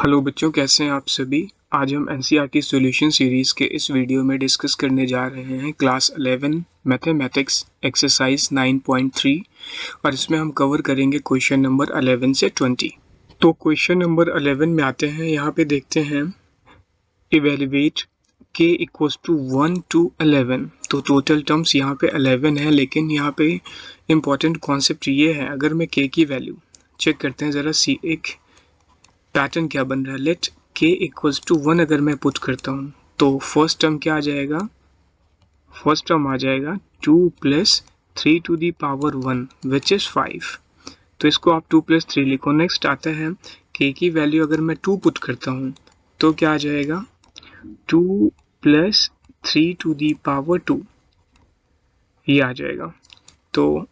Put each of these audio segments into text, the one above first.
Hello बच्चों, कैसे हैं आप सभी। आज हम एनसीईआरटी सॉल्यूशन सीरीज़ के इस वीडियो में डिस्कस करने जा रहे हैं क्लास 11 मैथमेटिक्स एक्सरसाइज 9.3 और इसमें हम कवर करेंगे क्वेश्चन नंबर 11 से 20। तो क्वेश्चन नंबर 11 में आते हैं। यहाँ पे देखते हैं evaluate k equals to 1 to 11। तो टोटल टर्म्स यहाँ पे 11 है, लेकिन यहाँ पे इम्पॉर्टेंट कॉन्सेप्ट ये है, अगर मैं k की वैल्यू चेक करते हैं ज़रा, सी एक पैटर्न क्या बन रहा है। लेट k इक्वल्स टू 1 अगर मैं पुट करता हूँ तो फर्स्ट टर्म क्या आ जाएगा, फर्स्ट टर्म आ जाएगा 2 plus 3 to the power 1 which is 5। तो इसको आप 2 प्लस 3 लिखो। नेक्स्ट आता है k की वैल्यू अगर मैं 2 पुट करता हूँ तो क्या आ जाएगा, 2 प्लस 3 टू दी पावर 2, ये आ जाएगा। तो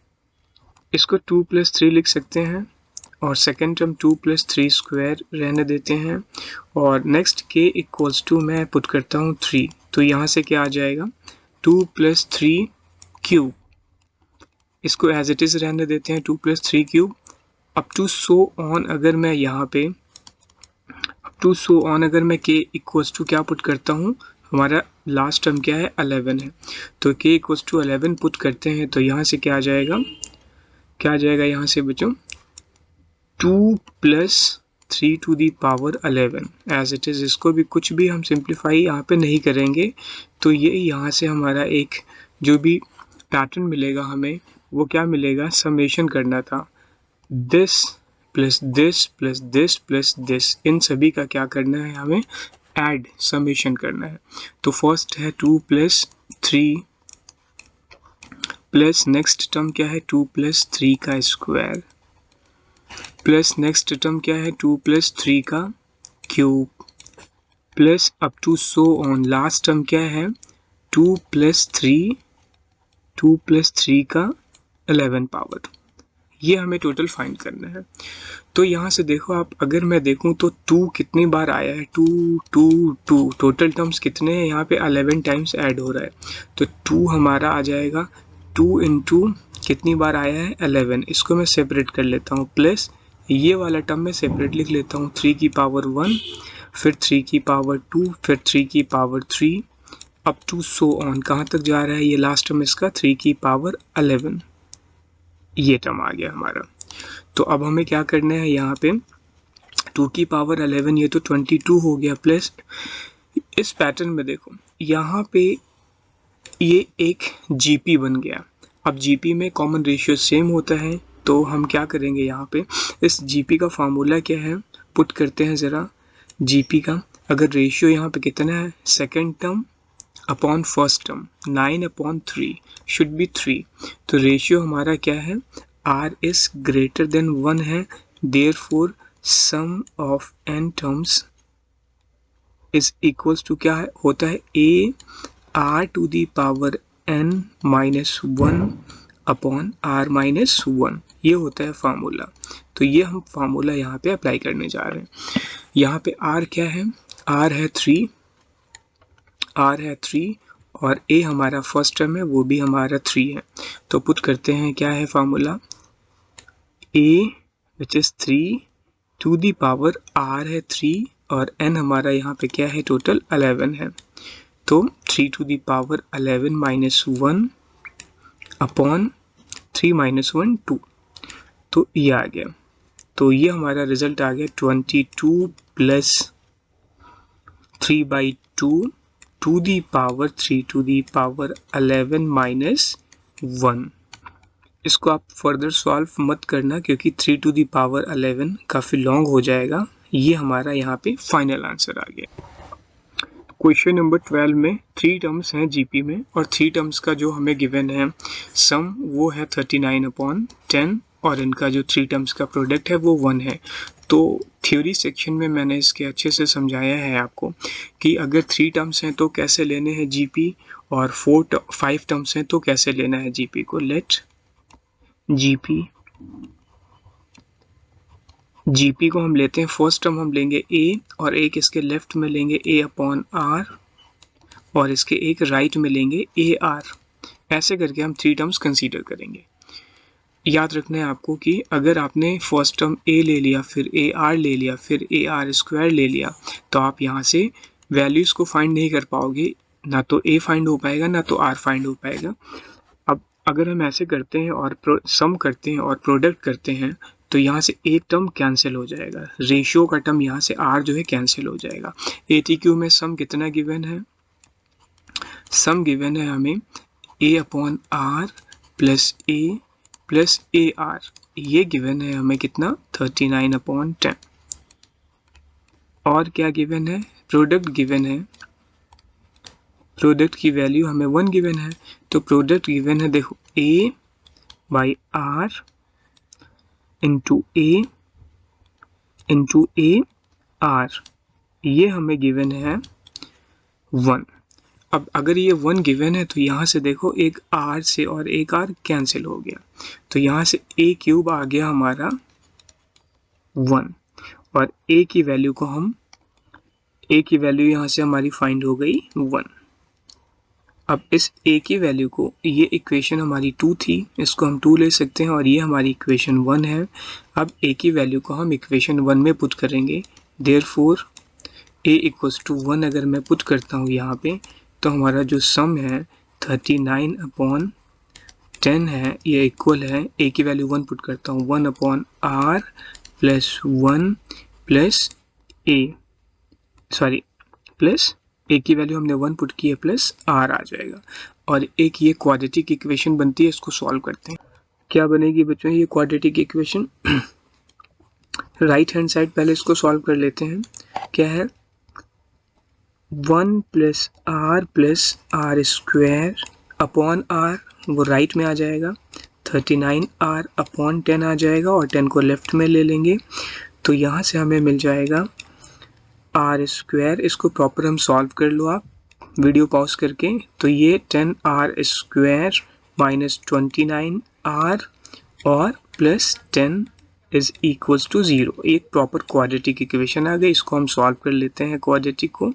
इसको 2 प्लस 3 लिख सकते हैं और सेकेंड टर्म 2 प्लस 3 स्क्वायर रहने देते हैं। और नेक्स्ट k इक्वल्स टू मैं पुट करता हूँ 3, तो यहाँ से क्या आ जाएगा, 2 प्लस 3 क्यूब, इसको एज इट इज़ रहने देते हैं 2 plus 3 cube. Up to so on अगर मैं यहाँ पे अगर मैं k इक्वल्स टू क्या पुट करता हूँ, हमारा लास्ट टर्म क्या है, 11 है। तो k इक्वल्स टू 11 पुट करते हैं तो यहाँ से क्या आ जाएगा, यहाँ से बच्चों 2 plus 3 to the power 11 as it is. इसको भी कुछ भी हम सिंप्लीफाई यहाँ पे नहीं करेंगे। तो ये यहाँ से हमारा एक जो भी पैटर्न मिलेगा हमें, वो क्या मिलेगा, समेशन करना था। This plus this plus this plus this, इन सभी का क्या करना है, हमें ऐड समेशन करना है। तो फर्स्ट है 2 प्लस 3 प्लस नेक्स्ट टर्म क्या है, 2 प्लस 3 का स्क्वायर प्लस नेक्स्ट टर्म क्या है, 2 प्लस 3 का cube plus up to so on last term क्या है, 2 प्लस 3 का 11 पावर। ये हमें टोटल फाइंड करना है। तो यहाँ से देखो आप, अगर मैं देखूँ तो 2 कितनी बार आया है, 2 2 2, टोटल टर्म्स कितने हैं यहाँ पे, 11 टाइम्स ऐड हो रहा है। तो 2 हमारा आ जाएगा, 2 इंटू कितनी बार आया है, 11। इसको मैं सेपरेट कर लेता हूँ, प्लस ये वाला टर्म मैं सेपरेट लिख लेता हूँ, 3 की पावर 1, फिर 3 की पावर 2, फिर 3 की power 3, up to so on. कहाँ तक जा रहा है ये लास्ट टर्म इसका, 3 की पावर 11, ये टर्म आ गया हमारा। तो अब हमें क्या करना है, यहाँ पे 2 की पावर 11, ये तो 22 हो गया, प्लस इस पैटर्न में देखो यहाँ पे ये एक जीपी बन गया। अब जीपी में कॉमन रेशियो सेम होता है, तो हम क्या करेंगे, यहाँ पे इस जीपी का फार्मूला क्या है, पुट करते हैं ज़रा जीपी का। अगर रेशियो यहाँ पे कितना है, second term upon first term, 9/3 should be 3। तो रेशियो हमारा क्या है, r इज ग्रेटर देन 1 है, therefore sum of n terms is equals to क्या है, होता है a r to the power n minus 1 upon r minus 1, ये होता है फार्मूला। तो ये हम फार्मूला यहाँ पे अप्लाई करने जा रहे हैं। यहाँ पे r क्या है, r है 3 और a हमारा फर्स्ट टर्म है, वो भी हमारा 3 है। तो पुट करते हैं, क्या है formula, a which is 3 to the power r है 3 और n हमारा यहाँ पे क्या है, टोटल 11 है। तो 3 to the power 11 minus 1 upon 3 minus 1 2, तो ये आ गया। तो ये हमारा रिजल्ट आ गया 22 plus 3/2 to the power 3 to the power 11 minus 1। इसको आप फर्दर सॉल्व मत करना, क्योंकि 3 टू दी पावर 11 काफ़ी लॉन्ग हो जाएगा। ये हमारा यहाँ पे फाइनल आंसर आ गया। क्वेश्चन नंबर 12 में 3 टर्म्स हैं जीपी में, और 3 टर्म्स का जो हमें गिवन है सम, वो है 39/10 और इनका जो 3 टर्म्स का प्रोडक्ट है वो 1 है। तो थ्योरी सेक्शन में मैंने इसके अच्छे से समझाया है आपको कि अगर 3 टर्म्स हैं तो कैसे लेने हैं जीपी, और 5 टर्म्स हैं तो कैसे लेना है जीपी को। लेट जीपी को हम लेते हैं, फर्स्ट टर्म हम लेंगे a और एक इसके लेफ्ट में लेंगे a/r और इसके एक राइट में लेंगे ar। ऐसे करके हम 3 टर्म्स कंसीडर करेंगे। याद रखना है आपको कि अगर आपने फर्स्ट टर्म ए ले लिया, फिर ए आर ले लिया, फिर ए आर स्क्वायर ले लिया, तो आप यहाँ से वैल्यूज़ को फाइंड नहीं कर पाओगे, ना तो ए फाइंड हो पाएगा ना तो आर फाइंड हो पाएगा। अब अगर हम ऐसे करते हैं और सम करते हैं और प्रोडक्ट करते हैं तो यहाँ से एक टर्म कैंसिल हो जाएगा, रेशियो का टर्म यहाँ से आर जो है कैंसिल हो जाएगा। एटीक्यू में सम कितना गिवन है? सम गिवन है हमें a upon r plus a r, ये गिवन है हमें कितना? 39/10। और क्या गिवन है? प्रोडक्ट गिवन है, प्रोडक्ट की वैल्यू हमें 1 गिवन है, तो प्रोडक्ट गिवन है देखो a by r into a r, ये हमें गिवन है 1। अब अगर ये 1 गिवन है तो यहाँ से देखो एक r से और एक r कैंसिल हो गया, तो यहाँ से a क्यूब आ गया हमारा 1, और a की वैल्यू को हम यहाँ से हमारी फाइंड हो गई 1। अब इस a की वैल्यू को, ये इक्वेशन हमारी 2 थी, इसको हम 2 ले सकते हैं और ये हमारी इक्वेशन 1 है। अब a की वैल्यू को हम इक्वेशन 1 में पुट करेंगे, देयरफॉर a इक्वल्स टू 1 अगर मैं पुट करता हूँ यहाँ पे, तो हमारा जो सम है 39/10 है, ये इक्वल है, a की वैल्यू 1 पुट करता हूँ 1/r प्लस 1 प्लस a की वैल्यू हमने 1 पुट की है प्लस r आ जाएगा। और एक ये क्वाड्रेटिक इक्वेशन बनती है, इसको सॉल्व करते हैं। क्या बनेगी बच्चों ये quadratic equation? Right hand side पहले इसको सॉल्व कर लेते हैं। क्या है? 1 plus r square upon r, वो राइट में आ जाएगा, 39r/10 आ जाएगा, और 10 को लेफ्ट में ले लेंगे, तो यहाँ से हमें मिल जाएगा आर स्क्वायर। इसको प्रॉपर हम सॉल्व कर लो आप वीडियो पॉज करके, तो ये 10r स्क्वायर माइनस 29r और प्लस 10 इज इक्वल्स टू 0। एक प्रॉपर क्वाड्रेटिक इक्वेशन आ गई, इसको हम सॉल्व कर लेते हैं क्वाड्रेटिक को।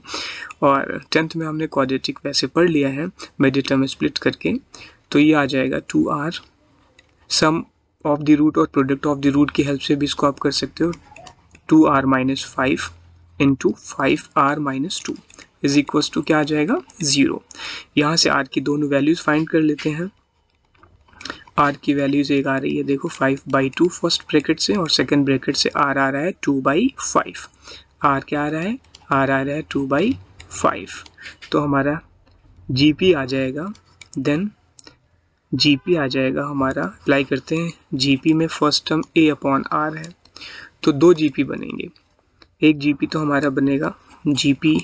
और 10th में हमने क्वाड्रेटिक वैसे पढ़ लिया है मेडिटर्म स्प्लिट करके, तो ये आ जाएगा 2r, sum of the root और प्रोडक्ट ऑफ द रूट की हेल्प से भी इसको आप कर सकते हो, 2r minus 5 into 5r minus 2 is equals to क्या आ जाएगा? 0। यहाँ से r की दोनों वैल्यूज फाइंड कर लेते हैं। r की वैल्यूज एक आ रही है देखो 5/2 फर्स्ट ब्रैकेट से, और सेकंड ब्रैकेट से r आ रहा है 2/5। r क्या आ रहा है? r आ रहा है 2/5। तो हमारा gp आ जाएगा, देन gp आ जाएगा हमारा, अप्लाई करते हैं gp में first term a upon r है, तो 2 gp बनेंगे। एक gp तो हमारा बनेगा gp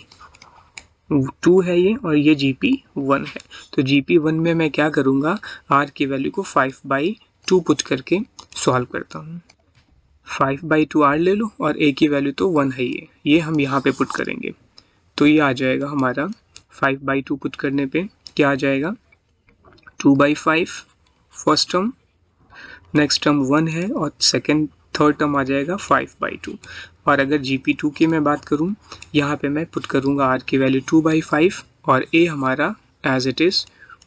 2 है ये, और ये gp 1 है, तो gp 1 में मैं क्या करूँगा? r की वैल्यू को 5/2 पुट करके सॉल्व करता हूँ। 5/2 r ले लो, और a की वैल्यू तो 1 है ये हम यहाँ पे पुट करेंगे, तो ये आ जाएगा हमारा 5/2 पुट करने पे क्या आ जाएगा? 2/5 फर्स्ट टर्म, नेक्स्ट टर्म 1 है, और थर्ड टर्म आ जाएगा 5/2। और अगर gp2 की मैं बात करूं, यहाँ पे मैं पुट करूंगा r की वैल्यू 2/5 और a हमारा एज इट इज़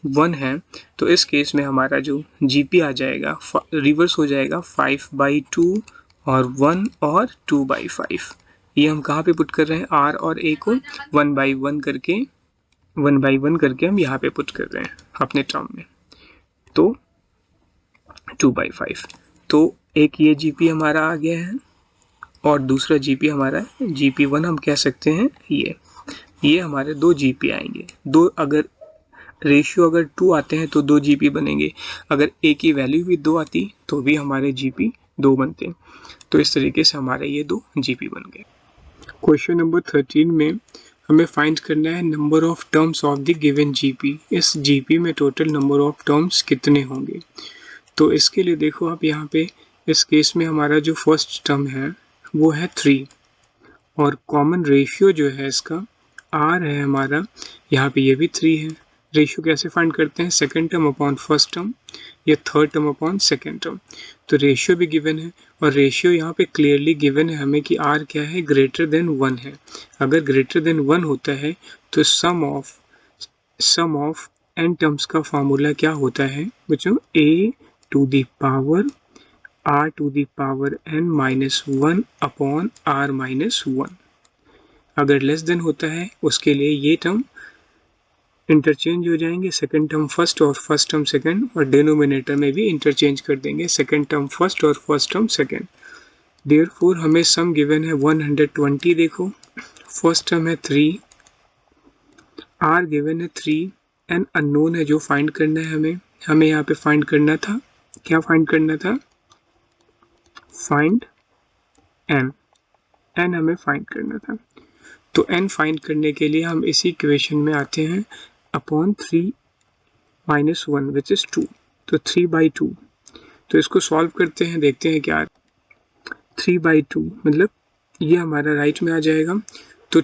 1 है, तो इस केस में हमारा जो gp आ जाएगा रिवर्स हो जाएगा 5/2 और 1 और 2/5। ये हम कहाँ पे पुट कर रहे हैं? r और a को 1/1 करके हम यहाँ पे पुट कर रहे हैं अपने टर्म में, तो 2/5। तो एक ये gp हमारा आ गया है, और दूसरा gp हमारा है gp1, हम कह सकते हैं ये हमारे 2 gp आएंगे। दो अगर रेशियो अगर 2 आते हैं तो 2 gp बनेंगे, अगर a की वैल्यू भी 2 आती तो भी हमारे gp 2 बनते। तो इस तरीके से हमारे ये 2 gp बन गए। क्वेश्चन नंबर 13 में हमें फाइंड करना है number of terms of the given gp। इस gp में टोटल नंबर ऑफ टर्म्स कितने होंगे? तो इसके लिए देखो आप यहाँ पे इस केस में हमारा जो फर्स्ट टर्म है वो है 3, और कॉमन रेशियो जो है इसका r है हमारा, यहाँ पे ये भी 3 है। रेशियो कैसे फाइंड करते हैं? Second term upon first term या third term upon second term. तो रेशियो भी गिवन है, और रेशियो यहाँ पे क्लियरली गिवन है हमें कि r क्या है? ग्रेटर देन 1 है। अगर ग्रेटर देन 1 होता है तो सम ऑफ n टर्म्स का फार्मूला क्या होता है बच्चों? a to the power r to the power n minus 1 upon r minus 1। अगर लेस देन होता है उसके लिए ये टर्म इंटरचेंज हो जाएंगे, सेकंड टर्म फर्स्ट और फर्स्ट टर्म सेकंड, और डिनोमिनेटर में भी इंटरचेंज कर देंगे, सेकंड टर्म फर्स्ट और फर्स्ट टर्म सेकंड। देयरफॉर हमें सम गिवन है 120। देखो फर्स्ट टर्म है 3, r गिवन है 3, n अननोन है जो फाइंड करना है हमें यहाँ पे फाइंड करना था, क्या फाइंड करना था, फाइंड n हमें फाइंड करना था। तो n फाइंड करने के लिए हम इसी इक्वेशन में आते हैं, अपॉन 3 माइनस 1 विच इज 2, तो 3/2। तो इसको सॉल्व करते हैं, देखते हैं क्या 3/2 मतलब ये हमारा राइट में आ जाएगा। तो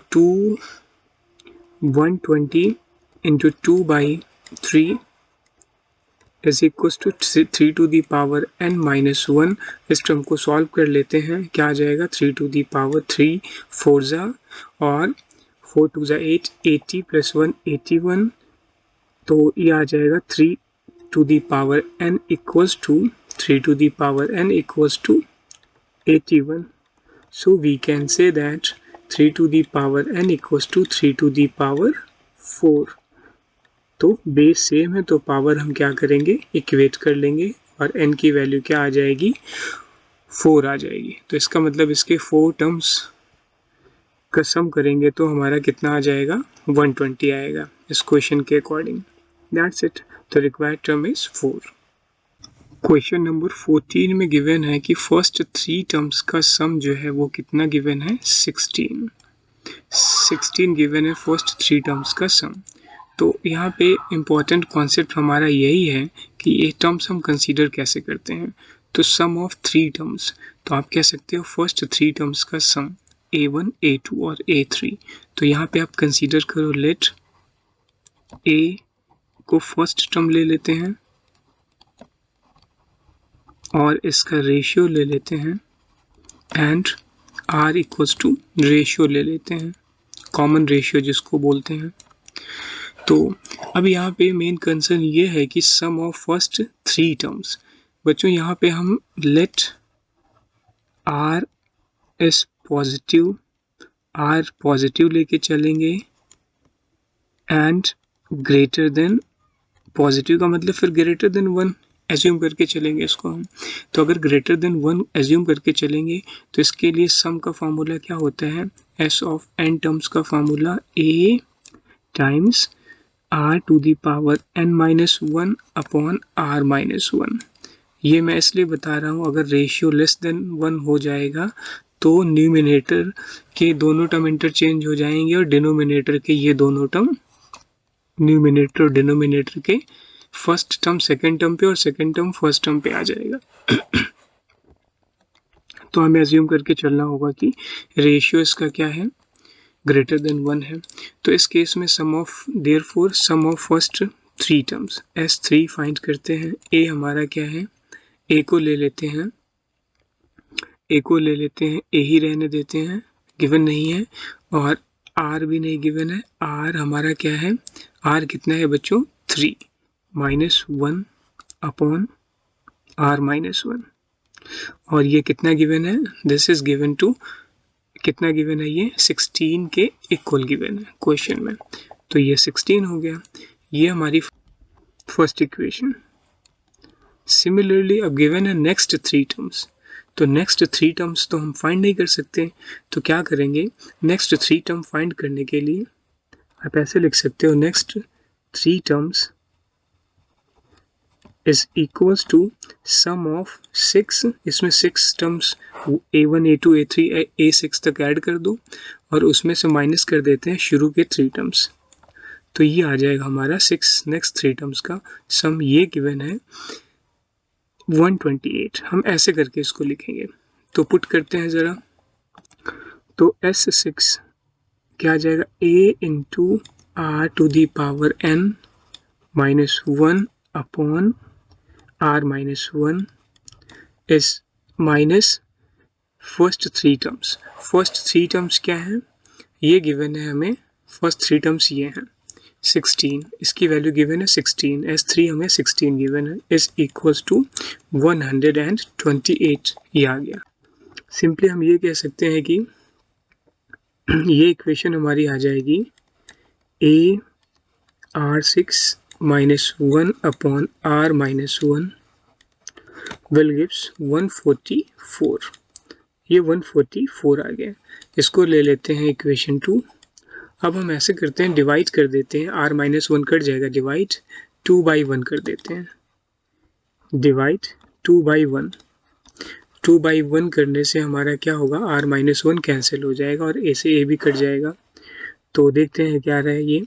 120 into 2/3 is equal to 3 to the power n minus 1। इस टर्म को सॉल्व कर लेते हैं, क्या आ जाएगा 3 टू द पावर 3 4 जा और 4 2 जा 8, 80 प्लस 1 81। तो ये आ जाएगा 3 to the power n equals to 3 to the power n equals to 81. So we can say that 3 to the power n equals to 3 to the power 4. तो बेस सेम है तो पावर हम क्या करेंगे, इक्वेट कर लेंगे और n की वैल्यू क्या आ जाएगी, 4 आ जाएगी। तो इसका मतलब इसके 4 टर्म्स का सम करेंगे तो हमारा कितना आ जाएगा, 120 आएगा इस क्वेश्चन के अकॉर्डिंग। That's it. तो required term is 4। Question number 14 में गिवन है कि फर्स्ट 3 टर्म्स का सम जो है वो कितना गिवन है, 16 गिवन है फर्स्ट 3 टर्म्स का सम। तो यहाँ पे इम्पॉर्टेंट कॉन्सेप्ट हमारा यही है कि ये टर्म्स हम कंसीडर कैसे करते हैं। तो सम ऑफ 3 टर्म्स, तो आप कह सकते हो फर्स्ट 3 टर्म्स का सम a1 a2 और a3। तो यहाँ पे आप कंसीडर करो, लेट a को फर्स्ट टर्म ले लेते हैं और इसका रेशियो ले लेते हैं and r equals to ratio ले लेते हैं, कॉमन रेशियो जिसको बोलते हैं। तो अब यहाँ पे मेन कंसर्न ये है कि सम ऑफ फर्स्ट 3 टर्म्स। बच्चों यहाँ पे हम let r is positive, r positive लेके चलेंगे एंड ग्रेटर देन, पॉजिटिव का मतलब फिर ग्रेटर देन 1 एज्यूम करके चलेंगे इसको हम। तो अगर ग्रेटर देन 1 एज्यूम करके चलेंगे तो इसके लिए सम का फार्मूला क्या होता है, s ऑफ n टर्म्स का formula a times r to the power n minus 1 upon r minus 1। ये मैं इसलिए बता रहा हूँ, अगर रेशियो लेस देन 1 हो जाएगा तो न्यूमिनेटर के दोनों टर्म इंटरचेंज हो जाएंगे और डिनोमिनेटर के ये दोनों टर्म, न्यूमिनेटर और डिनोमिनेटर के फर्स्ट टर्म सेकंड टर्म पे और सेकंड टर्म फर्स्ट टर्म पे आ जाएगा। तो हमें अज्यूम करके चलना होगा कि रेशियो इसका क्या है, ग्रेटर देन 1 है। तो इस केस में sum of, therefore sum of first 3 terms S3 find करते हैं। a हमारा क्या है, a को ले लेते हैं, a ही रहने देते हैं, गिवन नहीं है, और r भी नहीं गिवन है। r हमारा क्या है, r कितना है बच्चों, 3 माइनस 1 अपॉन r माइनस 1। और ये कितना गिवन है, दिस इज गिवन टू, कितना गिवन है, ये 16 के इक्वल गिवन है क्वेश्चन में। तो ये 16 हो गया, ये हमारी फर्स्ट इक्वेशन। सिमिलरली अब गिवन है नेक्स्ट 3 टर्म्स। तो नेक्स्ट 3 टर्म्स तो हम फाइंड नहीं कर सकते, तो क्या करेंगे, नेक्स्ट 3 टर्म फाइंड करने के लिए आप ऐसे लिख सकते हो, next 3 terms is equals to sum of 6, इसमें 6 terms a1 a2 a3 a6 तक ऐड कर दो और उसमें से माइनस कर देते हैं शुरू के 3 टर्म्स। तो ये आ जाएगा हमारा 6 नेक्स्ट 3 टर्म्स का सम, ये गिवन है 128। हम ऐसे करके इसको लिखेंगे, तो पुट करते हैं ज़रा। तो S6 क्या आ जाएगा, a into r to the power n minus 1 upon r minus 1 is minus first 3 terms. First 3 terms क्या है, ये गिवन है हमें, फर्स्ट 3 टर्म्स ये हैं, 16, इसकी वैल्यू गिवन है 16, S3 हमें 16 गिवन है, इज इक्वल्स टू 128, ये आ गया। सिंपली हम ये कह सकते हैं कि ये इक्वेशन हमारी आ जाएगी AR6 minus 1 upon R minus 1 will gives 144। ये 144 आ गया। इसको ले लेते हैं इक्वेशन 2। अब हम ऐसे करते हैं, डिवाइड कर देते हैं, R minus 1 कट जाएगा, डिवाइड 2/1 कर देते हैं, डिवाइड 2/1। 2/1 करने से हमारा क्या होगा, R minus 1 कैंसिल हो जाएगा और A से A भी कट जाएगा। तो देखते हैं क्या रहा है ये।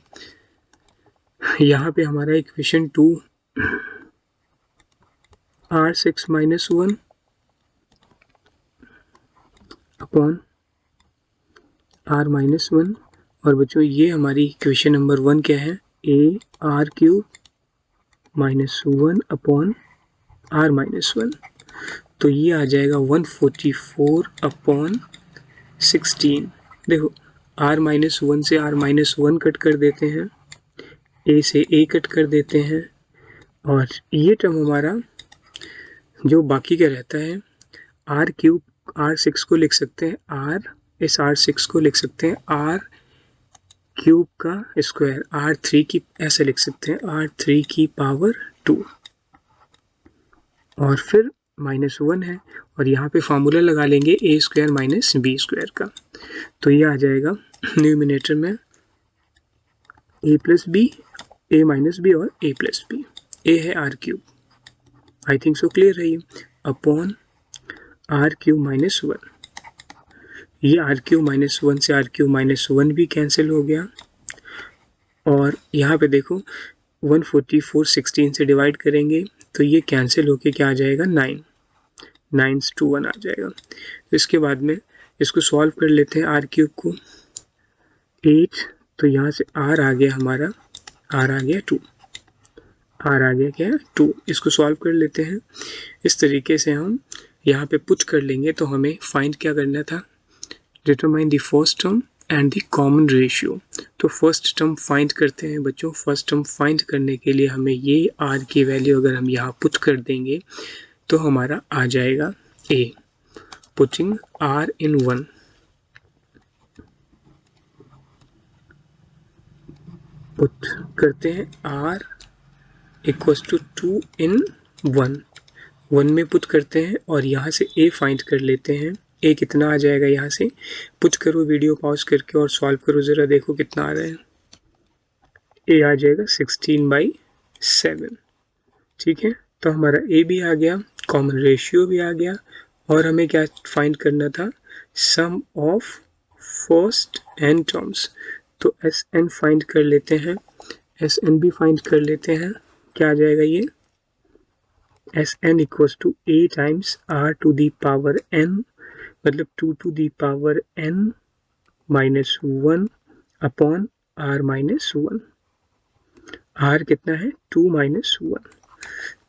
यहाँ पे हमारा equation 2 R6 minus 1 upon R minus 1, और बच्चों ये हमारी इक्वेशन नंबर 1 क्या है, AR³ minus 1 upon R minus 1। तो ये आ जाएगा 144 अपॉन 16। देखो R minus 1 से R minus 1 कट कर देते हैं, A से A कट कर देते हैं, और ये टर्म हमारा जो बाकी का रहता है, R³ R6 को लिख सकते हैं इस R6 को लिख सकते हैं R³ का स्क्वायर, R3 की ऐसे लिख सकते हैं, R3 की पावर 2, और फिर -1 है, और यहाँ पे फार्मूला लगा लेंगे A² माइनस B² का। तो ये आ जाएगा न्यूमिनेटर में A+B, A minus B और A+B। A है R³, आई थिंक सो क्लियर है ये, अपॉन R³ माइनस 1। ये R³ माइनस 1 से R³ माइनस 1 भी कैंसिल हो गया, और यहाँ पे देखो 144 16 से डिवाइड करेंगे तो ये कैंसिल होके क्या आ जाएगा, 9 to 1 आ जाएगा। इसके बाद में इसको सॉल्व कर लेते हैं, R³ को 8, तो यहाँ से R आ गया हमारा, R आ गया 2, R आ गया क्या, 2। इसको सॉल्व कर लेते हैं। इस तरीके से हम यहाँ पे पुट कर लेंगे, तो हमें फाइंड क्या करना था, determine the first term and the common ratio. तो फर्स्ट टर्म फाइंड करते हैं बच्चों। फर्स्ट टर्म फाइंड करने के लिए हमें ये R की वैल्यू अगर हम यहाँ पुट कर देंगे तो हमारा आ जाएगा A, putting R in 1, put करते हैं R इक्वल्स टू 2 in 1 में पुट करते हैं, और यहाँ से A फाइंड कर लेते हैं। A कितना आ जाएगा, यहाँ से पुट करो, वीडियो पॉज करके और सॉल्व करो, ज़रा देखो कितना आ रहा है। A आ जाएगा 16/7, ठीक है। तो हमारा A भी आ गया, कॉमन रेशियो भी आ गया, और हमें क्या फाइंड करना था, सम ऑफ फर्स्ट n टर्म्स। तो Sn फाइंड कर लेते हैं, Sn भी फाइंड कर लेते हैं। क्या आ जाएगा ये, Sn equals to A times R to the power n, मतलब 2 to the power n minus 1 upon R minus 1। R कितना है, 2 minus 1।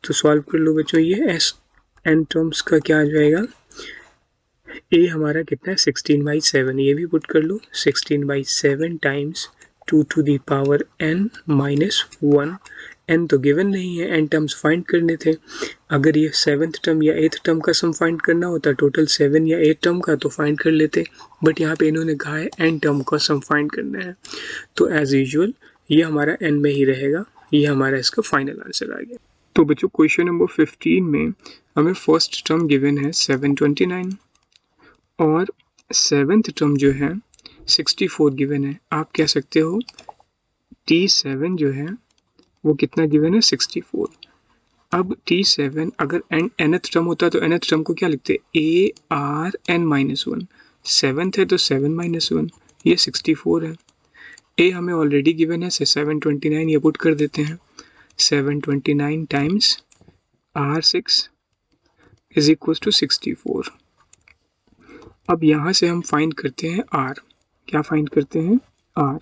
तो सॉल्व कर लो बच्चों, ये Sn टर्म्स का क्या आ जाएगा, A हमारा कितना है 16/7, ये भी पुट कर लो, 16/7 times 2 to the power n minus 1। n तो गिवन नहीं है, n टर्म्स फाइंड करने थे। अगर ये 7th टर्म या 8th टर्म का सम फाइंड करना होता, टोटल 7 या 8 टर्म का, तो फाइंड कर लेते, बट यहाँ पे इन्होंने कहा है n टर्म का सम फाइंड करना है। तो एज यूजुअल ये हमारा n में ही रहेगा, ये हमारा इसका फाइनल आंसर आ गया। तो बच्चों क्वेश्चन नंबर 15 में हमें फर्स्ट टर्म गिवन है 729, और 7th टर्म जो है 64 गिवन है। आप कह सकते हो T7 जो है वो कितना गिवन है, 64। अब T7 अगर nth टर्म होता तो nth टर्म को क्या लिखते, ARn-1, 7th है तो 7-1, ये 64 है। A हमें ऑलरेडी गिवन है, 729, ये पुट कर देते हैं, 729 times R6 is equal to 64। अब यहाँ से हम फाइंड करते हैं R, क्या फाइंड करते हैं, R।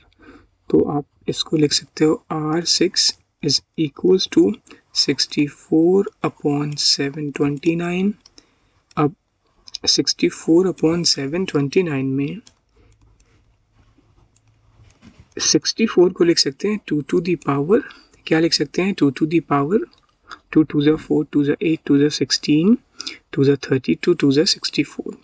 तो आप इसको लिख सकते हो, R6 is equals to 64 upon 729। अब 64 अपॉन 729 में 64 को लिख सकते हैं 2 टू दी पावर, क्या लिख सकते हैं 2 टू दी पावर 2 2 ज़ा 4 2 ज़ा 8 2 ज़ा 16 2 ज़ा 32 2 ज़ा 64,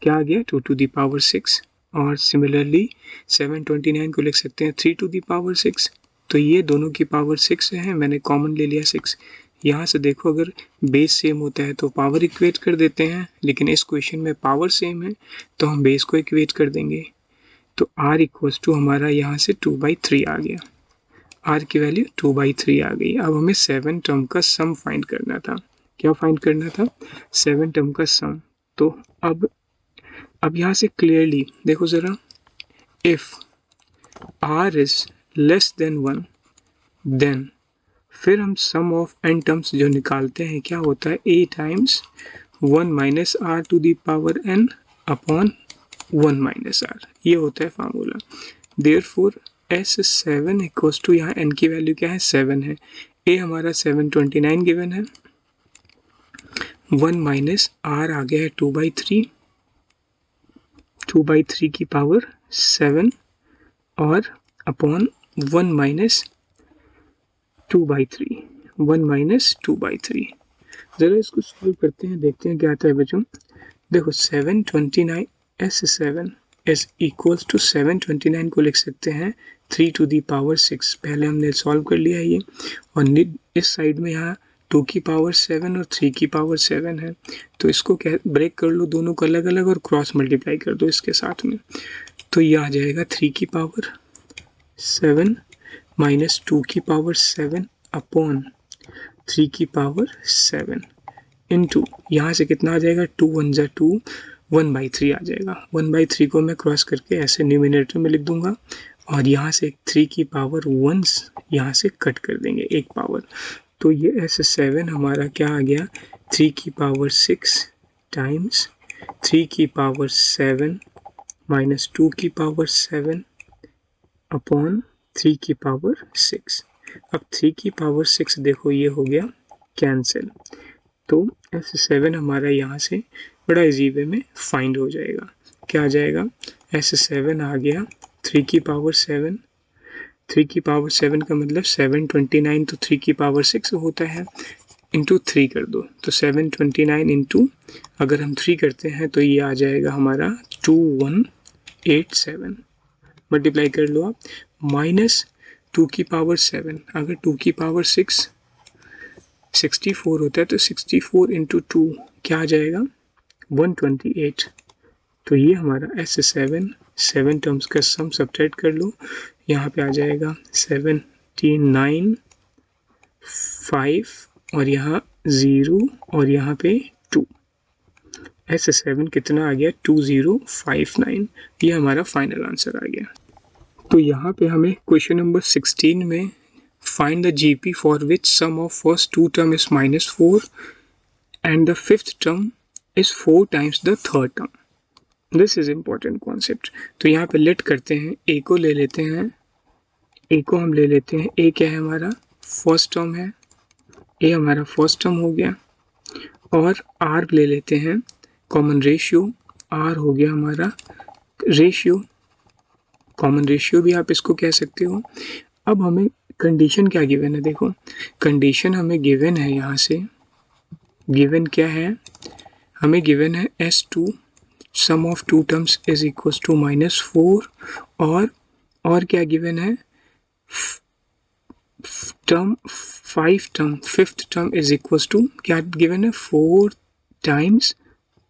क्या आ गया 2 टू दी पावर 6। और सिमिलरली 729 को लिख सकते हैं 3 टू दी पावर 6, तो ये दोनों की पावर 6 है, मैंने कॉमन ले लिया 6। यहाँ से देखो अगर बेस सेम होता है तो पावर इक्वेट कर देते हैं, लेकिन इस क्वेश्चन में पावर सेम है तो हम बेस को इक्वेट कर देंगे। तो r इक्वल्स टू हमारा यहाँ से 2/3 आ गया, r की वैल्यू 2/3 आ गई। अब हमें 7 टर्म का सम फाइंड करना था। क्या फाइंड करना था? 7 टर्म का सम। तो अब यहाँ से क्लियरली देखो ज़रा, if r is less than 1 then फिर हम सम ऑफ n टर्म्स जो निकालते हैं क्या होता है a times 1 minus r to the power n upon 1 minus r, ये होता है formula. Therefore S7 equals to, यहाँ n की वैल्यू क्या है 7 है, a हमारा 729 गिवन है, 1 माइनस r आ गया है 2/3, 2/3 की पावर 7 और अपॉन 1 माइनस 2/3, 1 माइनस 2/3। ज़रा इसको सॉल्व करते हैं, देखते हैं क्या आता है बच्चों। देखो 729 S7 इज इक्वल्स टू 729 को लिख सकते हैं 3 टू दी पावर 6, पहले हमने सॉल्व कर लिया है ये, और इस साइड में यहाँ 2 की पावर 7 और 3 की पावर 7 है, तो इसको ब्रेक कर लो दोनों को अलग अलग और क्रॉस मल्टीप्लाई कर दो इसके साथ में, तो ये आ जाएगा 3 की पावर 7 माइनस 2 की पावर 7 अपॉन 3 की पावर 7 इंटू यहाँ से कितना आ जाएगा 2 1 ज़ा 2, 1/3 आ जाएगा। 1/3 को मैं क्रॉस करके ऐसे न्यूमिनेटर में लिख दूंगा और यहाँ से 3 की पावर 1 यहाँ से कट कर देंगे एक पावर, तो ये S7 हमारा क्या आ गया 3 की पावर 6 टाइम्स 3 की पावर 7 माइनस 2 की पावर 7 अपॉन 3 की पावर 6। अब 3 की पावर 6 देखो ये हो गया कैंसिल, तो S7 हमारा यहाँ से बड़ा इजी वे में फाइंड हो जाएगा। क्या आ जाएगा? S7 आ गया 3 की पावर 7, 3 की पावर 7 का मतलब 729 तो 3 की पावर 6 होता है, इंटू 3 कर दो तो 729 इंटू अगर हम 3 करते हैं तो ये आ जाएगा हमारा 2187, मल्टीप्लाई कर लो आप, माइनस 2 की पावर 7, अगर 2 की पावर 6 64 होता है तो 64 इंटू 2 क्या आ जाएगा 128, तो ये हमारा S7 7 टर्म्स का सम सब्ट्रैक्ट कर लो, यहाँ पे आ जाएगा 79 5 और यहाँ 0 और यहाँ पे 2, S7 कितना आ गया 2059, ये हमारा फाइनल आंसर आ गया। तो यहाँ पे हमें क्वेश्चन नंबर 16 में find the GP for which sum of first two term is -4 and the fifth term is 4 times the third term. This is important concept. तो यहाँ पे लेट करते हैं, a को ले लेते हैं, a को हम ले लेते हैं, a क्या है हमारा फर्स्ट टर्म है, a हमारा फर्स्ट टर्म हो गया, और r ले लेते हैं कॉमन रेशियो, r हो गया हमारा रेशियो, कॉमन रेशियो भी आप इसको कह सकते हो। अब हमें कंडीशन क्या गिवन है, देखो कंडीशन हमें गिवन है, यहाँ से गिवन क्या है, हमें गिवन है S2 sum of two terms is equals to -4 और क्या गिवन है term 5 term fifth term is equals to क्या गिवन है 4 times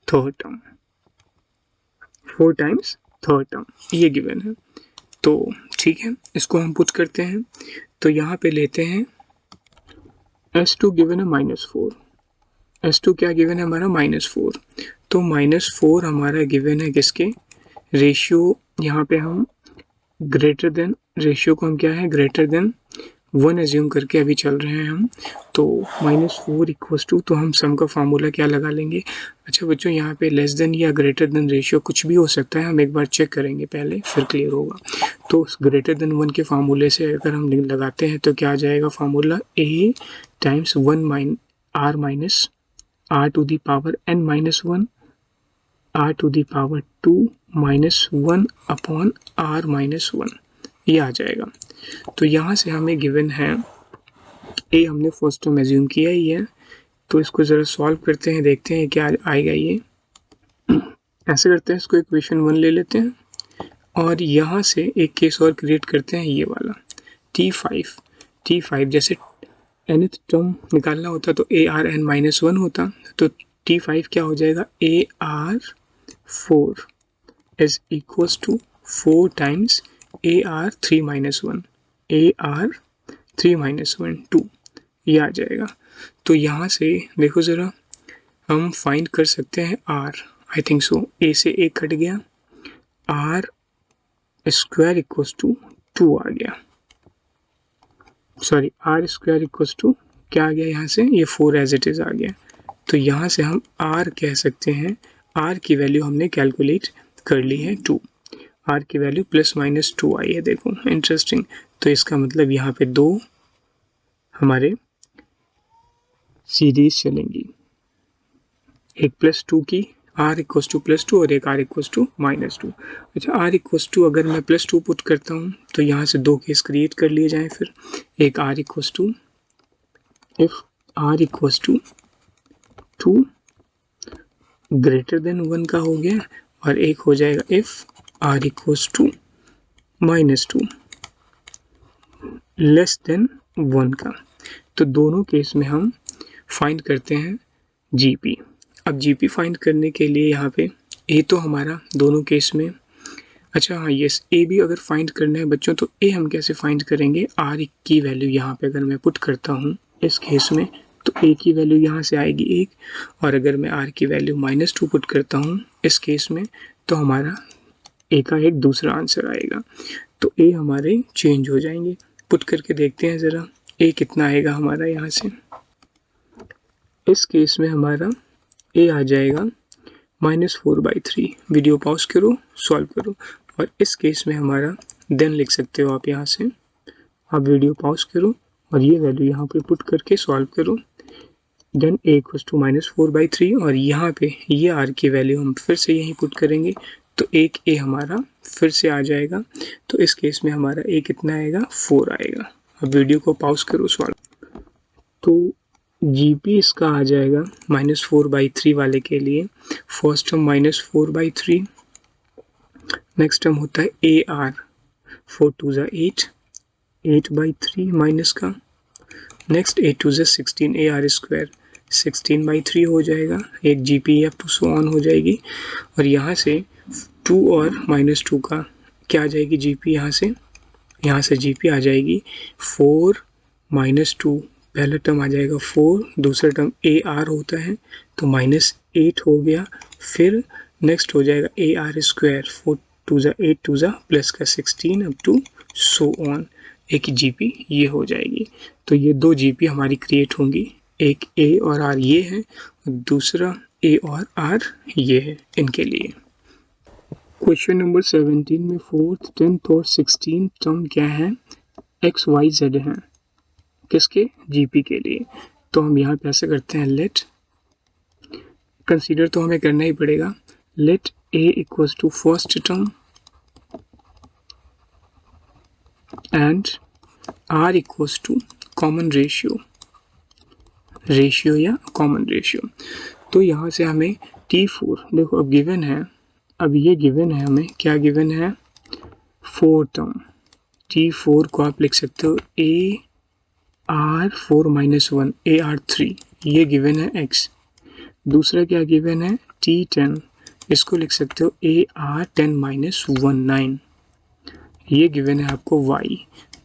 third term, 4 times third term ये गिवन है। तो ठीक है, इसको हम पुट करते हैं, तो यहाँ पे लेते हैं S2 गिवन है -4, S2 क्या गिवन है हमारा -4, तो -4 हमारा गिवन है किसके रेशियो, यहाँ पे हम ग्रेटर देन रेशियो को हम क्या है ग्रेटर देन 1 एज्यूम करके अभी चल रहे हैं हम, तो -4 इक्वल्स टू, तो हम सम का फार्मूला क्या लगा लेंगे। अच्छा बच्चों यहाँ पे लेस देन या ग्रेटर देन रेशियो कुछ भी हो सकता है, हम एक बार चेक करेंगे पहले फिर क्लियर होगा। तो ग्रेटर देन 1 के फार्मूले से अगर हम लगाते हैं तो क्या आ जाएगा formula a times 1 r minus r to the power n minus 1 r to the power 2 minus 1 upon r minus 1, ये आ जाएगा। तो यहाँ से हमें गिवन है ए, हमने फर्स्ट टर्म एज्यूम किया ही है, तो इसको ज़रा सॉल्व करते हैं, देखते हैं क्या आएगा ये। ऐसे करते हैं, इसको इक्वेशन 1 ले लेते हैं और यहाँ से एक केस और क्रिएट करते हैं, ये वाला T5 जैसे nth टर्म निकालना होता तो ARn-1 होता, तो T5 क्या हो जाएगा, AR4 is equals to 4 times AR3-1, AR3-1 2, ये आ जाएगा। तो यहाँ से देखो ज़रा, हम फाइंड कर सकते हैं R, I think so, A से A कट गया, R स्क्वायर इक्वल्स टू 2 आ गया, sorry R square equals to क्या आ गया यहाँ से, ये 4 एज इट इज़ आ गया। तो यहाँ से हम R कह सकते हैं, R की वैल्यू हमने कैलकुलेट कर ली है 2, R की वैल्यू +-2 आई है, देखो इंटरेस्टिंग। तो इसका मतलब यहाँ पे 2 हमारे सीरीज चलेंगी, एक +2 की R इक्वल्स टू +2 और एक R इक्वल्स टू -2। अच्छा, R इक्वल्स टू अगर मैं +2 पुट करता हूँ तो यहाँ से 2 केस क्रिएट कर लिए जाएँ फिर, एक R equals to, if R equals to 2 greater than 1 का हो गया, और एक हो जाएगा if R equals to -2 less than 1 का। तो दोनों केस में हम फाइंड करते हैं GP। अब GP फाइंड करने के लिए यहाँ पे A तो हमारा दोनों केस में, अच्छा हाँ यस, A भी अगर फाइंड करना है बच्चों तो A हम कैसे फाइंड करेंगे, R की वैल्यू यहाँ पे अगर मैं पुट करता हूँ इस केस में तो A की वैल्यू यहाँ से आएगी 1, और अगर मैं R की वैल्यू -2 पुट करता हूँ इस केस में तो हमारा A का एक दूसरा आंसर आएगा। तो A हमारे चेंज हो जाएंगे, पुट करके देखते हैं ज़रा A कितना आएगा हमारा यहाँ से। इस केस में हमारा A आ जाएगा -4/3, वीडियो पॉज करो, सॉल्व करो, और इस केस में हमारा देन लिख सकते हो आप, यहाँ से आप वीडियो पॉज करो और ये वैल्यू यहाँ पे पुट करके सॉल्व करो, देन A इक्वल्स टू -4/3, और यहाँ पे ये R की वैल्यू हम फिर से यहीं पुट करेंगे तो एक A हमारा फिर से आ जाएगा। तो इस केस में हमारा A कितना आएगा, 4 आएगा। अब वीडियो को पॉज करो, सॉल्व। तो GP इसका आ जाएगा -4/3 वाले के लिए, फर्स्ट टर्म -4/3, नेक्स्ट टर्म होता है AR, 4 2 ज़ा 8, 8/3 माइनस का, नेक्स्ट 8 2 ज़ा 16, AR स्क्वायर 16/3 हो जाएगा, एक GP F सो ऑन हो जाएगी, और यहाँ से 2 और -2 का क्या आ जाएगी GP, यहाँ से GP आ जाएगी 4 -2, पहला टर्म आ जाएगा 4, दूसरा टर्म AR होता है तो -8 हो गया, फिर नेक्स्ट हो जाएगा AR स्क्वायर, 4 2 ज़ा 8 2 ज़ा प्लस का 16 अप टू सो ऑन, एक GP ये हो जाएगी। तो ये 2 GP हमारी क्रिएट होंगी, एक A और R ये है, और दूसरा A और R ये है इनके लिए। क्वेश्चन नंबर 17 में 4th 10th और 16th टर्म क्या है, X Y Z है, किसके, GP के लिए। तो हम यहाँ पे ऐसे करते हैं, लेट कंसीडर तो हमें करना ही पड़ेगा, let A equals to first term and R equals to common ratio या कॉमन रेशियो। तो यहाँ से हमें T4 देखो अब गिवन है, अब ये गिवन है हमें, क्या गिवन है, 4 टर्म, T4 को आप लिख सकते हो AR4-1, AR3, ये गिवन है X। दूसरा क्या गिवन है, T10, इसको लिख सकते हो AR10-19, ये गिवन है आपको Y।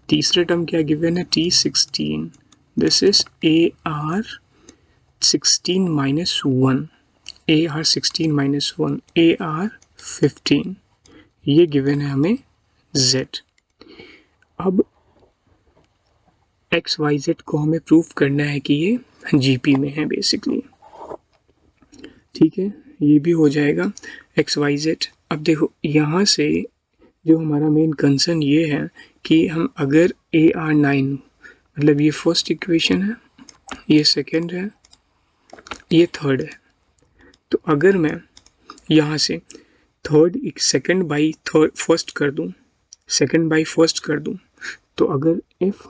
तीसरा टर्म क्या गिवन है, T16, this is AR16-1, AR16-1, AR15, ये गिवन है हमें Z। अब XYZ को हमें प्रूफ करना है कि ये GP में है बेसिकली, ठीक है, ये भी हो जाएगा XYZ। अब देखो यहाँ से जो हमारा मेन कंसर्न ये है कि हम अगर AR9, मतलब ये फर्स्ट इक्वेशन है, ये सेकंड है, ये थर्ड है, तो अगर मैं यहाँ से third second by third first कर दूँ सेकेंड बाई फर्स्ट कर दूं, तो अगर if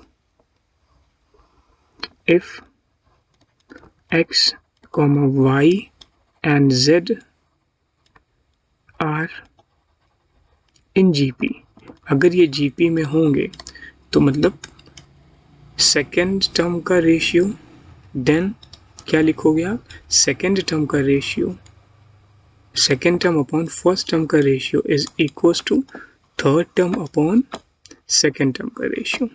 x, y and z are in GP, अगर ये जीपी में होंगे तो मतलब सेकेंड टर्म का रेशियो, देन क्या लिखोगे आप, सेकेंड टर्म का ratio, second term upon first term का ratio is equals to third term upon second term का रेशियो।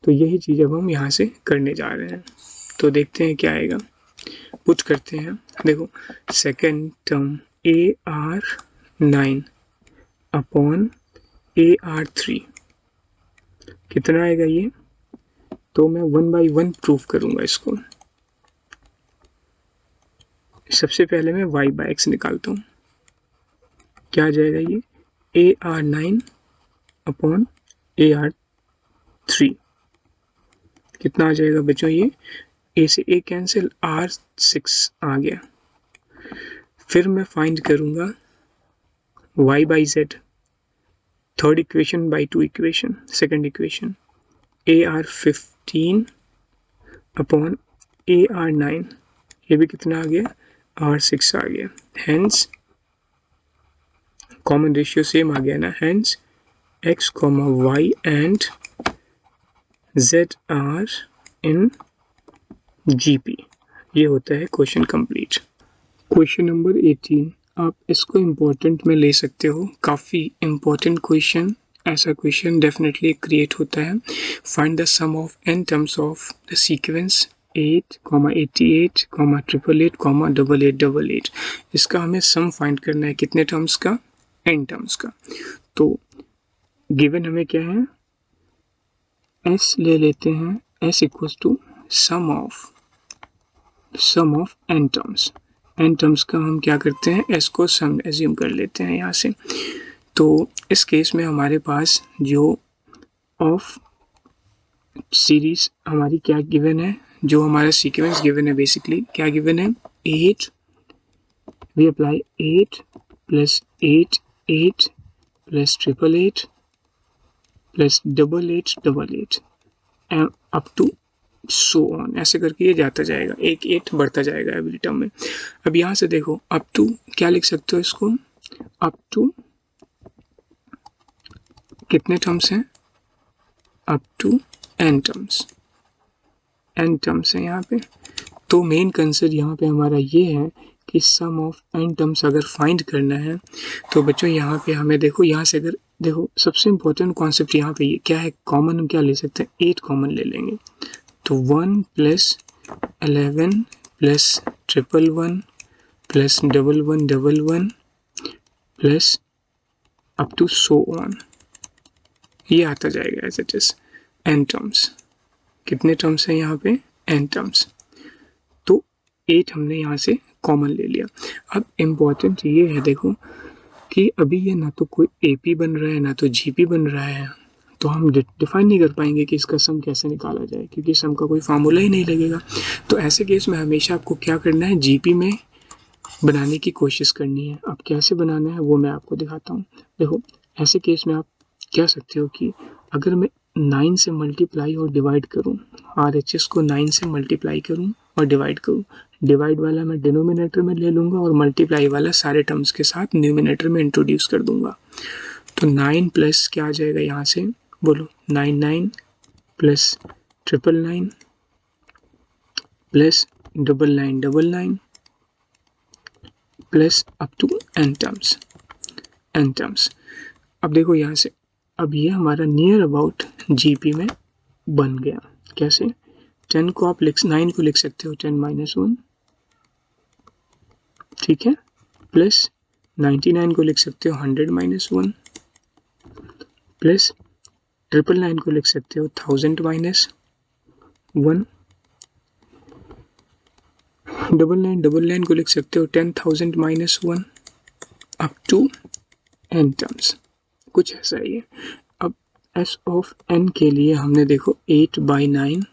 तो यही चीज़ अब हम यहाँ से करने जा रहे हैं। तो देखते हैं क्या आएगा, पुट करते हैं। देखो second term AR9 upon AR3 कितना आएगा ये, तो मैं 1 बाई 1 प्रूफ करूंगा इसको। सबसे पहले मैं y बाई x निकालता हूँ, क्या आ जाएगा ये AR9 अपॉन AR3 कितना आ जाएगा बच्चों, ये A से A कैंसिल, R6 आ गया। फिर मैं फाइंड करूंगा y by z, third equation by two equation, second equation AR15 upon AR9, ये भी कितना आ गया, R6 आ गया। हेंस कॉमन रेशियो सेम आ गया ना, hence x, y and z are in GP। ये होता है क्वेश्चन कंप्लीट। क्वेश्चन नंबर 18, आप इसको इम्पोर्टेंट में ले सकते हो, काफ़ी इम्पोर्टेंट क्वेश्चन, ऐसा क्वेश्चन डेफिनेटली क्रिएट होता है। Find the sum of n terms of the sequence 8, 88, 888, 8888। इसका हमें सम फाइंड करना है, कितने टर्म्स का, n टर्म्स का। तो गिवन हमें क्या है, s ले लेते हैं, s equals to sum of n terms. n terms का हम क्या करते हैं, s को सम एज्यूम कर लेते हैं यहाँ से। तो इस केस में हमारे पास जो ऑफ सीरीज हमारी क्या गिवन है, जो हमारा सीक्वेंस गिवन है, बेसिकली क्या गिवन है, 8, we apply 8 plus 8 8 plus 888 plus 8888 and up to so on, ऐसे करके ये जाता जाएगा, एक 8 बढ़ता जाएगा एवरी टर्म में। अब यहाँ से देखो अप टू क्या लिख सकते हो इसको, अप टू कितने टर्म्स हैं, up to n terms, n terms है यहाँ पे। तो मेन कंसेप्ट यहाँ पे हमारा ये है कि सम ऑफ n टर्म्स अगर फाइंड करना है तो बच्चों यहाँ पे हमें देखो, यहाँ से अगर देखो सबसे इम्पोर्टेंट कॉन्सेप्ट यहाँ पे ये क्या है, कॉमन हम क्या ले सकते हैं, 8 कॉमन ले लेंगे। तो 1 plus 11 plus 111 plus 1111 plus up to so on, ये आता जाएगा as it is n terms. कितने टर्म्स हैं यहाँ पे, n टर्म्स। तो 8 हमने यहाँ से कॉमन ले लिया। अब इम्पोर्टेंट ये है देखो कि अभी ये ना तो कोई AP बन रहा है ना तो GP बन रहा है, तो हम डिफाइन नहीं कर पाएंगे कि इसका सम कैसे निकाला जाए, क्योंकि सम का कोई फार्मूला ही नहीं लगेगा। तो ऐसे केस में हमेशा आपको क्या करना है, GP में बनाने की कोशिश करनी है। अब कैसे बनाना है वो मैं आपको दिखाता हूँ। देखो ऐसे केस में आप कह सकते हो कि अगर मैं 9 से मल्टीप्लाई और डिवाइड करूँ, RHS को 9 से मल्टीप्लाई करूँ और डिवाइड करूँ, डिवाइड वाला मैं डिनोमिनेटर में ले लूँगा और मल्टीप्लाई वाला सारे टर्म्स के साथ न्यूमिनेटर में इंट्रोड्यूस कर दूँगा। तो 9 प्लस क्या आ जाएगा यहाँ से, बोलो 99 plus 999 plus 9999 plus up to n terms. अब देखो यहाँ से, अब ये हमारा नियर अबाउट GP में बन गया। कैसे, 10 को आप 9 को लिख सकते हो 10 माइनस 1, ठीक है, प्लस 99 को लिख सकते हो 100 माइनस 1, प्लस 999 को लिख सकते हो 1000 माइनस 1, 9999 को लिख सकते हो 10,000 minus 1 up to n terms, कुछ ऐसा ही है। अब s ऑफ n के लिए हमने देखो 8 बाई 9,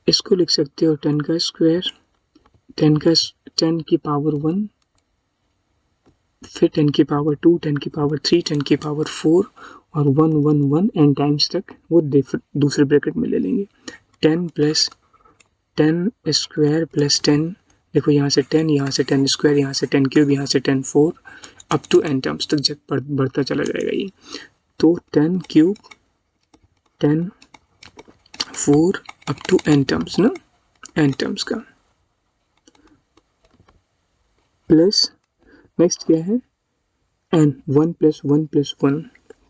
इसको लिख सकते हो 10 का स्क्वायर, 10 की पावर 1 फिर 10 की पावर 2, 10 की पावर 3, 10 की पावर 4 और 1 1 1 एन टाइम्स तक वो दूसरे ब्रैकेट में ले लेंगे। 10 प्लस 10 स्क्वायर प्लस 10, देखो यहाँ से 10, यहाँ से 10 स्क्वायर, यहाँ से 10 क्यूब, यहाँ से 10 4 अप टू एन टर्म्स तक जब बढ़ता चला जाएगा ये। तो 10 cube 10 4 up to N terms ना, एन टर्म्स का। प्लस नेक्स्ट क्या है एन, 1 प्लस 1 प्लस 1,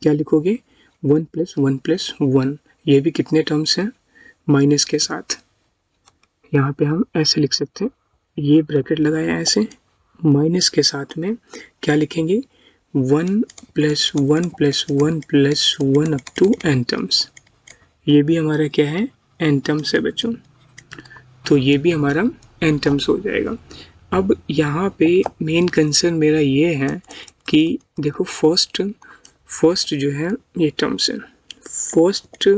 क्या लिखोगे 1 प्लस 1 प्लस 1। ये भी कितने टर्म्स हैं माइनस के साथ, यहाँ पे हम ऐसे लिख सकते हैं, ये ब्रैकेट लगाया ऐसे माइनस के साथ में क्या लिखेंगे 1 plus 1 plus 1 plus 1 up to N टर्म्स। ये भी हमारा क्या है एन टर्म्स है बच्चों, तो ये भी हमारा एन टर्म्स हो जाएगा। अब यहाँ पे मेन कंसर्न मेरा ये है कि देखो फर्स्ट जो है ये टर्म्स है, फर्स्ट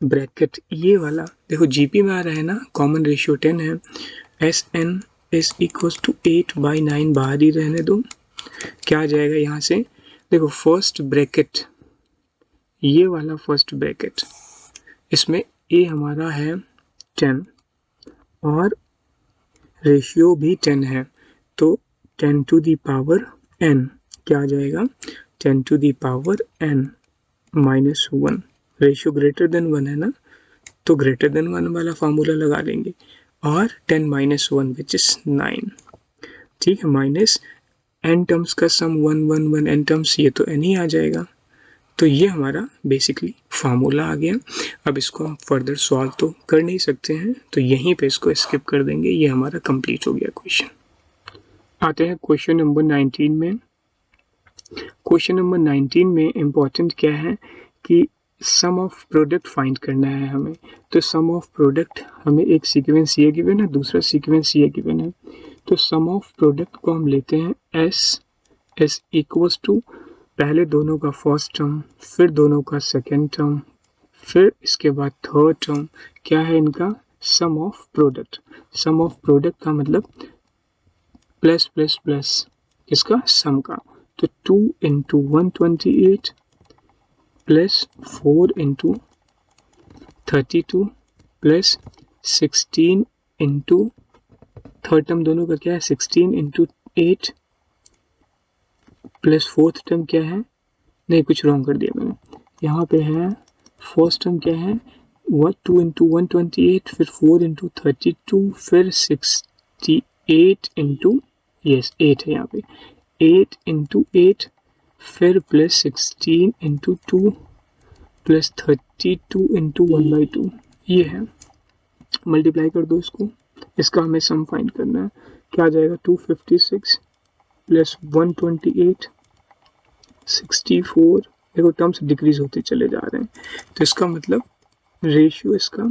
ब्रैकेट ये वाला देखो जीपी में आ रहा है ना, कॉमन रेशियो 10 है, S n is equal to 8/9, बाहर ही रहने दो। क्या आ जाएगा यहाँ से, देखो फर्स्ट ब्रैकेट ये वाला फर्स्ट ब्रैकेट, इसमें ए हमारा है 10 और रेशियो भी 10 है, तो 10 टू दी पावर n क्या आ जाएगा 10 to the power n minus 1। Ratio greater than 1 है ना, तो ग्रेटर देन 1 वाला फार्मूला लगा देंगे और 10 माइनस 1 विच इज 9, ठीक है, माइनस n टर्म्स का सम 1 1 1 n टर्म्स, ये तो n ही आ जाएगा। तो ये हमारा बेसिकली फार्मूला आ गया। अब इसको हम फर्दर सॉल्व तो कर नहीं सकते हैं, तो यहीं पे इसको स्किप कर देंगे, ये हमारा कंप्लीट हो गया क्वेश्चन। आते हैं क्वेश्चन नंबर 19 में। क्वेश्चन नंबर 19 में इम्पोर्टेंट क्या है कि सम ऑफ प्रोडक्ट फाइंड करना है हमें। तो सम ऑफ प्रोडक्ट हमें एक सीक्वेंस ये गिवन है, दूसरा सीक्वेंस ये गिवन है। तो सम ऑफ प्रोडक्ट को हम लेते हैं एस इक्वल्स टू पहले दोनों का फर्स्ट टर्म, फिर दोनों का सेकेंड टर्म, फिर इसके बाद थर्ड टर्म, क्या है इनका sum of product. Sum of product का मतलब प्लस प्लस प्लस इसका सम का, तो 2 into 128 plus 4 into 32 plus 16 into third term दोनों का क्या है 16 इंटू 8 प्लस फोर्थ टर्म क्या है, नहीं कुछ रॉन्ग कर दिया मैंने, यहाँ पे है फर्स्ट टर्म क्या है 2 इंटू 128, फिर 4 इंटू 32, फिर 68 इंटू यस 8 है यहाँ पे 8 इंटू 8, फिर प्लस 16 इंटू 2 प्लस 32 इंटू 1/2, ये है। मल्टीप्लाई कर दो इसको, इसका हमें सम फाइंड करना है, क्या आ जाएगा 256 प्लस 128 64, देखो टर्म्स डिक्रीज होते चले जा रहे हैं, तो इसका मतलब रेशियो इसका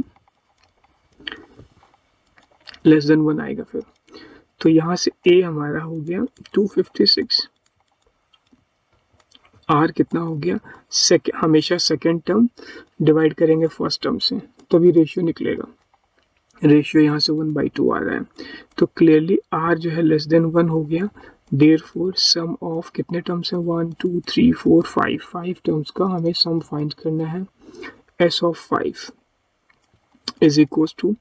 लेस देन 1 आएगा फिर। तो यहाँ से ए हमारा हो गया 256, आर कितना हो गया हमेशा सेकेंड टर्म डिवाइड करेंगे फर्स्ट टर्म से तभी रेशियो निकलेगा। रेशियो यहाँ से 1/2 आ रहा है, तो क्लियरली आर जो है लेस देन 1 हो गया। देयरफॉर सम ऑफ कितने टर्म्स हैं 1 2 3 4 5 टर्म्स का हमें सम फाइंड करना है। S of 5 is equals to,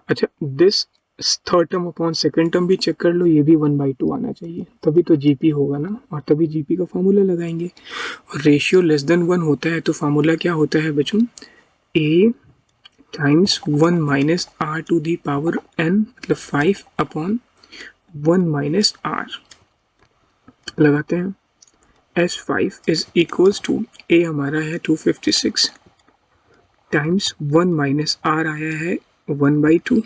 अच्छा this third term upon second term भी चेक कर लो, ये भी 1/2 आना चाहिए, तभी तो जीपी होगा ना, और तभी जीपी का फार्मूला लगाएंगे। और रेशियो लेस देन 1 होता है तो फार्मूला क्या होता है बच्चों, a times 1 minus r to the power n, मतलब 5 अपॉन 1 माइनस आर। लगाते हैं S5 इज इक्वल्स टू ए हमारा है 256 टाइम्स 1 माइनस आर आया है 1/2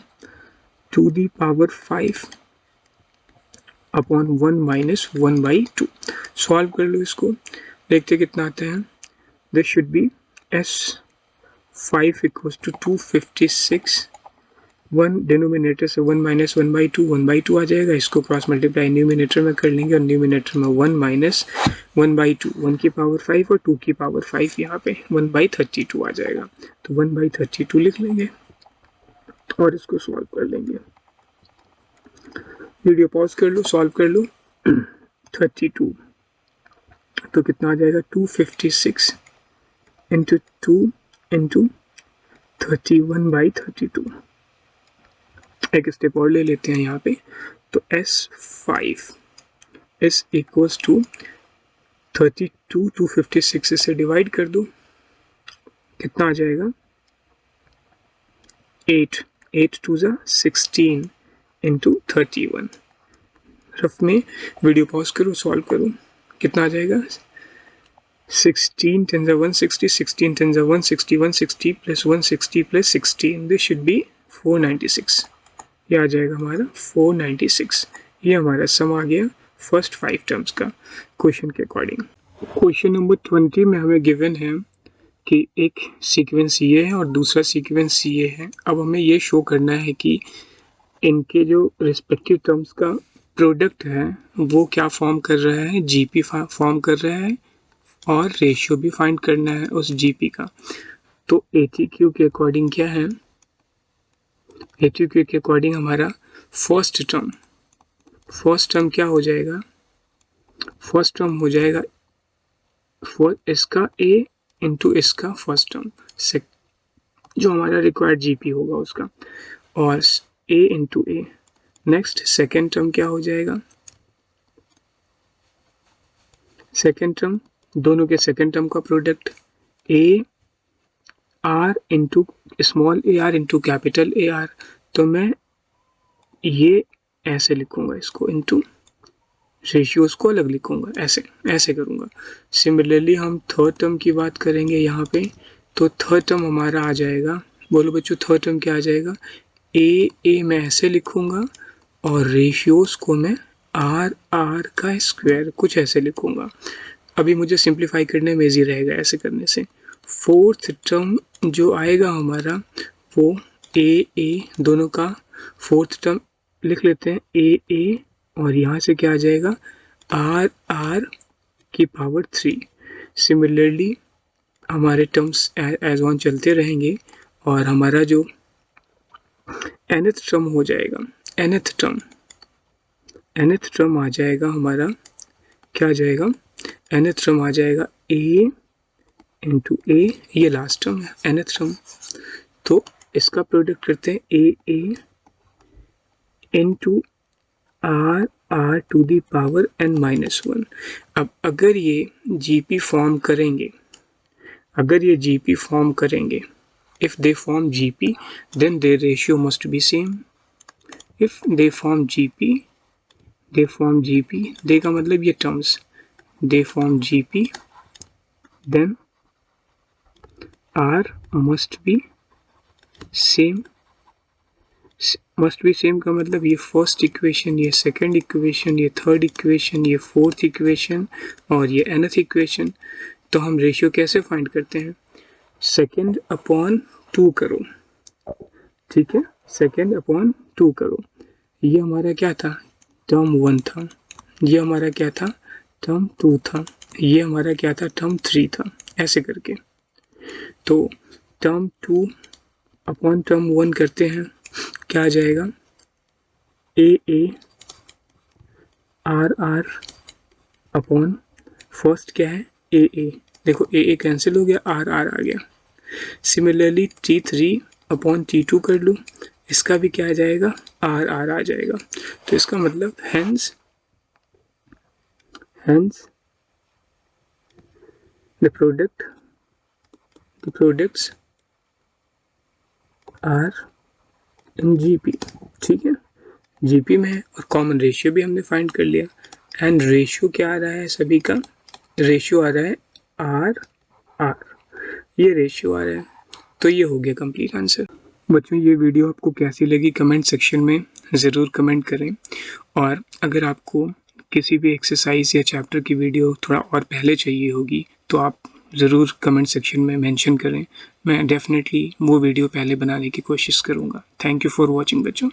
to the power 5 upon 1 minus 1/2। Solve कर लो इसको, देखते कितना आता है। This should be S5 equals to 256, 1 denominator से 1 माइनस 1/2 आ जाएगा, इसको क्रॉस मल्टीप्लाई न्यूमिनेटर में कर लेंगे और न्यूमिनेटर में 1 माइनस 1/2, 1 की पावर 5 और 2 की पावर 5, यहाँ पे 1/32 आ जाएगा, तो 1/32 लिख लेंगे और इसको सॉल्व कर लेंगे। वीडियो पॉज कर लो, सॉल्व कर लो। 32, तो कितना आ जाएगा 256 इंटू 2 इंटू 31/32। एक स्टेप और ले लेते हैं यहाँ पे, तो S5 इज इक्वल्स टू 32 256 से डिवाइड कर दो, कितना आ जाएगा 8 2 जा 16 इंटू 31। रफ में वीडियो पॉज करो, सॉल्व करो, कितना आ जाएगा 16 10 160, 16 10 160, 160 plus 160 plus 16, this should B 496। ये आ जाएगा हमारा 496। ये हमारा सम आ गया फर्स्ट 5 टर्म्स का क्वेश्चन के अकॉर्डिंग। क्वेश्चन नंबर 20 में हमें गिवन है कि एक सीक्वेंस ये है और दूसरा सीक्वेंस ये है। अब हमें ये शो करना है कि इनके जो रिस्पेक्टिव टर्म्स का प्रोडक्ट है वो क्या फॉर्म कर रहा है, जीपी फॉर्म कर रहा है, और रेशियो भी फाइंड करना है उस जीपी का। तो एटीक्यू के अकॉर्डिंग क्या है, एटीक्यू के अकॉर्डिंग हमारा फर्स्ट टर्म क्या हो जाएगा, फर्स्ट टर्म हो जाएगा इसका a इंटू इसका फर्स्ट टर्म, जो हमारा रिक्वायर्ड जीपी होगा उसका, और a into A. Next second term क्या हो जाएगा, सेकेंड टर्म दोनों के सेकेंड टर्म का product A R into small A R into capital A R. तो मैं ये ऐसे लिखूंगा इसको, इंटू रेशियोज को अलग लिखूंगा, ऐसे करूंगा। सिमिलरली हम थर्ड टर्म की बात करेंगे यहाँ पे, तो थर्ड टर्म हमारा आ जाएगा, बोलो बच्चों थर्ड टर्म क्या आ जाएगा, ए मैं ऐसे लिखूंगा और रेशियोज को मैं आर का स्क्वायर कुछ ऐसे लिखूंगा। अभी मुझे सिंप्लीफाई करने में ईजी रहेगा ऐसे करने से। फोर्थ टर्म जो आएगा हमारा वो ए दोनों का फोर्थ टर्म लिख लेते हैं, ए और यहाँ से क्या आ जाएगा आर की पावर 3। सिमिलरली हमारे टर्म्स एज वन चलते रहेंगे और हमारा जो nth टर्म हो जाएगा, nth टर्म आ जाएगा हमारा, क्या आ जाएगा nth टर्म आ जाएगा a इंटू ए, ये लास्ट टर्म है nth टर्म। तो इसका प्रोडक्ट करते हैं a into R to the power n-1। अब अगर ये जीपी फॉर्म करेंगे, if they form GP then their ratio must be same। if they form GP दे का मतलब ये terms, they form GP then R must be same का मतलब ये फर्स्ट इक्वेशन, ये सेकंड इक्वेशन, ये थर्ड इक्वेशन, ये फोर्थ इक्वेशन और ये nth इक्वेशन। तो हम रेशियो कैसे फाइंड करते हैं, सेकेंड अपॉन 2 करो, ठीक है, सेकेंड अपॉन 2 करो। ये हमारा क्या था, टर्म 1 था, ये हमारा क्या था, टर्म 2 था, ये हमारा क्या था, टर्म 3 था, ऐसे करके। तो टर्म 2 अपॉन टर्म 1 करते हैं, क्या आ जाएगा ए आर अपॉन फर्स्ट क्या है ए, देखो ए कैंसिल हो गया, आर आ गया। सिमिलरली T3 अपॉन T2 कर लूँ, इसका भी क्या आ जाएगा, आर आ जाएगा। तो इसका मतलब hence the products are in GP, ठीक है, जीपी में है और कॉमन रेशियो भी हमने फाइंड कर लिया। एंड रेशियो क्या आ रहा है, सभी का रेशियो आ रहा है आर, ये रेशियो आ रहा है। तो ये हो गया कंप्लीट आंसर। बच्चों ये वीडियो आपको कैसी लगी कमेंट सेक्शन में ज़रूर कमेंट करें, और अगर आपको किसी भी एक्सरसाइज या चैप्टर की वीडियो थोड़ा और पहले चाहिए होगी तो आप ज़रूर कमेंट सेक्शन में मेंशन करें, मैं डेफिनेटली वो वीडियो पहले बनाने की कोशिश करूँगा। थैंक यू फॉर वॉचिंग बच्चों।